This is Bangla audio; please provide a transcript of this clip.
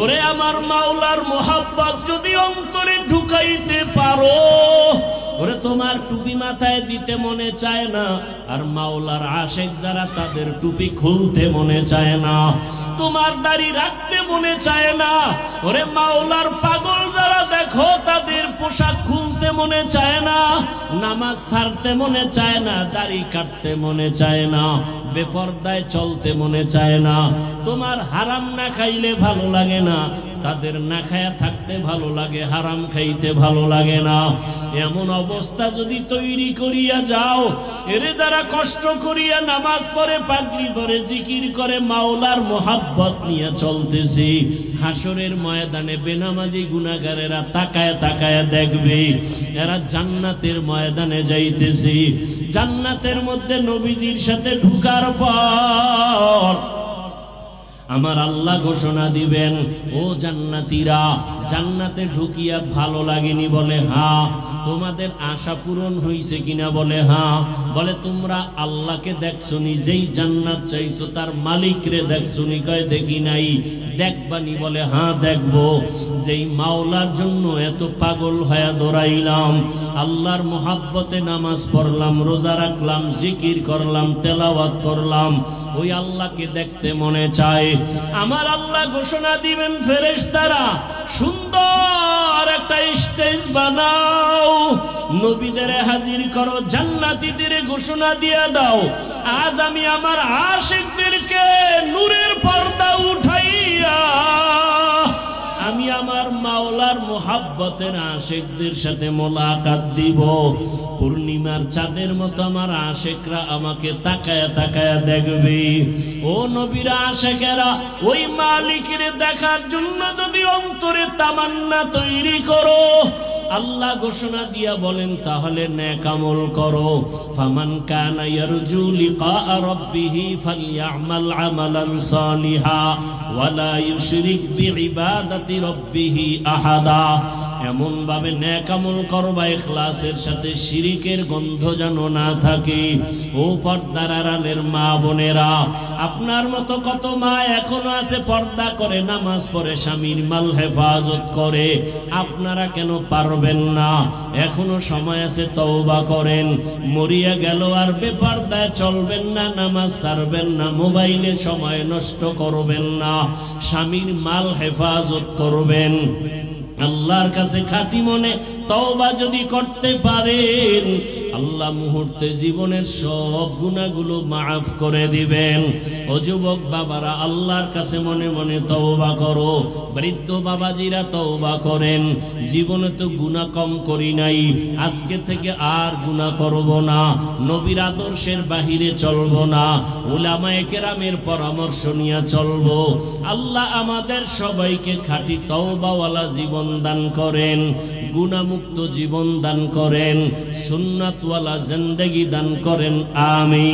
ওরে আমার মাওলার মোহাব্বত যদি অন্তরে ঢুকাইতে পারো, ওরে তোমার টুপি মাথায় দিতে মনে চায় না, আর মাওলার আশেক যারা তাদের টুপি খুলতে মনে চায় না, তোমার দাড়ি রাখতে মনে চায় না। ওরে মাওলার পাগল যারা দেখো তাদের পোশাক খুলতে মনে চায় না, নামাজ ছাড়তে মনে চায় না, দাড়ি কাটতে মনে চায় না, বেপরদায় চলতে মনে চায় না। তোমার হারাম না খাইলে ভালো লাগে না, তাদের না খায়া থাকতে ভালো লাগে, হারাম খাইতে ভালো লাগে না। এমন অবস্থা যদি তৈরি করিয়া যাও, এরে যারা কষ্ট করিয়া নামাজ পড়ে, পাগড়ি পরে, জিকির করে, মাওলার মোহাব্বত নিয়ে চলতেছে, হাসরের ময়দানে বেনামাজি গুনাহগারেরা তাকায় তাকায় দেখবে এরা জান্নাতের ময়দানে যাইতেছে। জান্নাতের মধ্যে নবীজির সাথে ঢুকার পর আমার আল্লাহ ঘোষণা দিবেন, ও জান্নাতীরা, জান্নাতে ঢুকিয়া ভালো লাগেনি? বলে হ্যাঁ। তোমাদের আশা পূরণ হইছে কিনা? বলে হ্যাঁ। বলে তোমরা আল্লাহকে দেখছো নি? যেই জান্নাত চাইছো তার মালিক রে দেখছো নি? কয় দেখি নাই। দেখবানি? বলে হ্যাঁ দেখবো। যেই মাওলার জন্য এত পাগল হয়ে দৌড়াইলাম, আল্লাহর মোহাব্বতে নামাজ পড়লাম, রোজা রাখলাম, জিকির করলাম, তেলাওয়াত করলাম, ওই আল্লাহকে দেখতে মনে চায়। আমার আল্লাহ ঘোষণা দিবেন, ফেরেশতারা সুন্দর একটা স্টেজ বানাও, নবীদের হাজির করো, জান্নাতীদের ঘোষণা দিয়ে দাও, আজ আমি আমার আশিকদেরকে নূরের পর্দা উঠাইয়া আমি আমার মাওলার মোহাব্বতের আশিকদের সাথে মোলাকাত দিব। পূর্ণিমার চাঁদের মতো আমার আশিকরা আমাকে তাকায়া তাকায়া দেখবে। ও নবীর আশিকেরা, ওই মালিকের দেখার জন্য যদি অন্তরে তামান্না তৈরি করো, আল্লাহ ঘোষণা দিয়া বলেন, তাহলে নেক আমল করো। ফামান কানা ইয়ারজু লিকা রাব্বিহি ফালইআমাল আমালান সালিহা ওয়ালা ইউশরিক বিইবাদাতি রাব্বিহি আহাদা। এমন ভাবে নেক আমল করবা ইখলাসের সাথে, শিরিকের গন্ধ যেন না থাকে। ও পর্দার আড়ালের মা বোনেরা, আপনার মতো কত মা এখনো আছে পর্দা করে, নামাজ পড়ে, স্বামীর মাল হেফাজত করে, আপনারা কেন পারবেন না? এখনো সময় আছে, তওবা করেন। মরিয়া গেল আর বেপর্দায় চলবেন না, নামাজ ছাড়বেন না, মোবাইলে সময় নষ্ট করবেন না, স্বামীর মাল হেফাজত করবেন। আল্লাহর কাছে খাঁটি মনে তওবা যদি করতে পারেন, আল্লাহ মুহূর্তে জীবনের সব গুনাহগুলো মাফ করে দিবেন। ও যুবক বাবারা, আল্লাহর কাছে মনে মনে তওবা করো। বৃদ্ধ বাবাজিরা তওবা করেন, জীবনে তো গুনাহ কম করি নাই, আজকে থেকে আর গুনাহ করব না, নবীর আদর্শের বাহিরে চলব না, উলামায়ে কেরামের পরামর্শ নিয়ে চলব। আল্লাহ আমাদের সবাইকে খাঁটি তওবাওয়ালা জীবন দান করেন, গুনাহমুক্ত জীবন দান করেন, সুন্নাতওয়ালা জিন্দেগি দান করেন। আমিন।